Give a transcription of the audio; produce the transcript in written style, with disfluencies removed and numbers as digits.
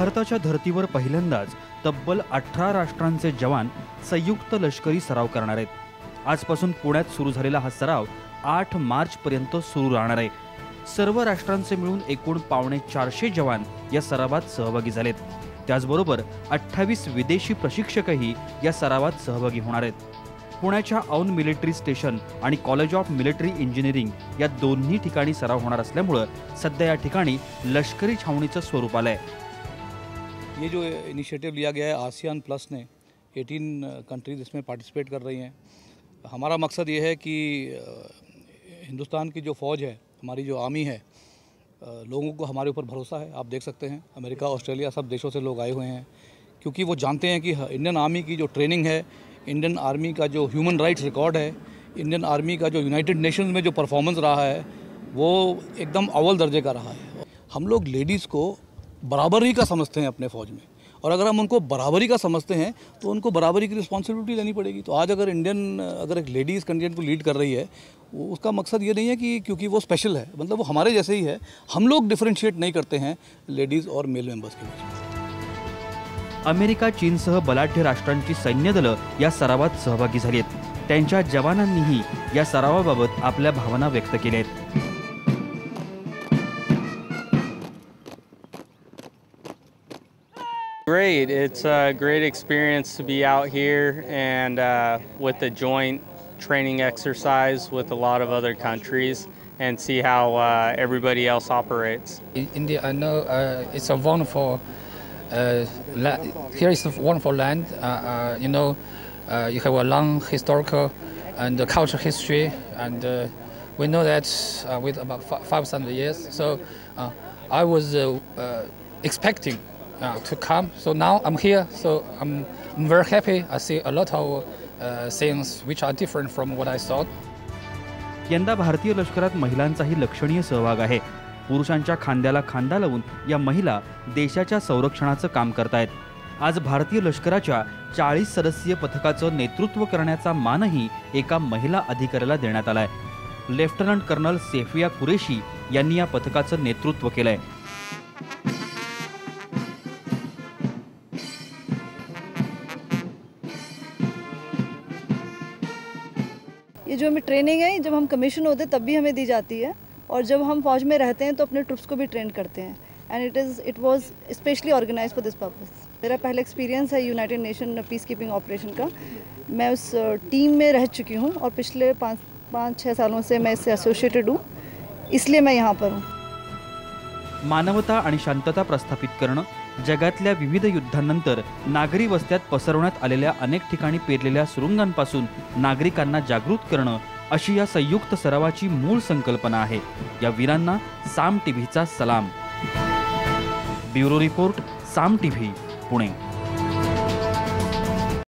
भारताच्या धर्तीवर पहिल्यांदाच तब्बल 18 राष्ट्रांचे जवान संयुक्त लष्करी सराव करणार आहेत। आजपासून पुण्यात सुरू झालेला हा सराव 8 मार्च पर्यंत सुरू राहणार आहे। सर्व राष्ट्रांचे मिळून एकूण पावणे 400 जवान या सरावात सहभागी झालेत। त्याचबरोबर 28 विदेशी प्रशिक्षकही या सरावात सहभागी होणार आहेत। पुण्याच्या औंध मिलिटरी स्टेशन आणि कॉलेज ऑफ मिलिटरी इंजिनिअरिंग या दोन्ही ठिकाणी सराव होणार असल्यामुळे सध्या या ठिकाणी लष्करी छावणीचं स्वरूप आलंय। ये जो इनिशिएटिव लिया गया है आसियान प्लस ने 18 कंट्रीज इसमें पार्टिसिपेट कर रही हैं। हमारा मकसद ये है कि हिंदुस्तान की जो फ़ौज है, हमारी जो आर्मी है, लोगों को हमारे ऊपर भरोसा है। आप देख सकते हैं अमेरिका, ऑस्ट्रेलिया सब देशों से लोग आए हुए हैं, क्योंकि वो जानते हैं कि इंडियन आर्मी की जो ट्रेनिंग है, इंडियन आर्मी का जो ह्यूमन राइट्स रिकॉर्ड है, इंडियन आर्मी का जो यूनाइटेड नेशंस में जो परफॉर्मेंस रहा है वो एकदम अव्वल दर्जे का रहा है। हम लोग लेडीज़ को बराबरी का समझते हैं अपने फ़ौज में, और अगर हम उनको बराबरी का समझते हैं तो उनको बराबरी की रिस्पॉन्सिबिलिटी लेनी पड़ेगी। तो आज अगर एक लेडीज़ कंटिजेंट को लीड कर रही है, उसका मकसद ये नहीं है कि क्योंकि वो स्पेशल है, मतलब वो हमारे जैसे ही है। हम लोग डिफरेंशिएट नहीं करते हैं लेडीज़ और मेल मेंबर्स के बीच में। अमेरिका, चीनसह बलाढ्य राष्ट्रांची सैन्य दलं या सरावात सहभागी झाली आहेत। त्यांच्या जवानांनीही या सरावाबाबत आपल्या भावना व्यक्त केल्या आहेत। Great. It's a great experience to be out here and with the joint training exercise with a lot of other countries and see how everybody else operates. India, I know it's a wonderful. Here is a wonderful land. You have a long historical and cultural history, and we know that with about 500 years. So I was expecting to come. So now I'm here. So I'm very happy. I see a lot of things which are different from what I thought. यंदा भारतीय लष्करात महिलांचाही लक्षणीय सहभाग आहे। पुरुषांच्या खांद्याला खांदा लावून या महिला देशाच्या संरक्षणाचं काम करतायत। आज भारतीय लष्कराच्या 40 सदस्यीय पथकाचं नेतृत्व करण्याचा मानही एका महिला अधिकाऱ्याला देण्यात आलाय। लेफ्टनंट कर्नल सेफिया कुरेशी यांनी या पथकाचं नेतृत्व केलंय। ये जो हमें ट्रेनिंग है, जब हम कमीशन होते तब भी हमें दी जाती है, और जब हम फौज में रहते हैं तो अपने ट्रुप्स को भी ट्रेन करते हैं। And it was specially organised for this purpose. मेरा पहला एक्सपीरियंस है United Nation peacekeeping operation का। मैं उस टीम में रह चुकी हूँ और पिछले 5-6 सालों से मैं इससे एसोसिएटेड हूँ, इसलिए मैं यहाँ पर हूँ। मानवता आणि शांतता प्रस्थापित करणं, जगातल्या विविध युद्धांनंतर नागरी वस्त्यात पसरवण्यात आलेल्या अनेक ठिकाणी पेरलेल्या सुरुंगांपासून नागरिकांना जागृत करणं अशी या संयुक्त सरावाची मूळ संकल्पना आहे। या वीरांना साम टीव्हीचा सलाम। ब्युरो रिपोर्ट, साम टीव्ही, पुणे।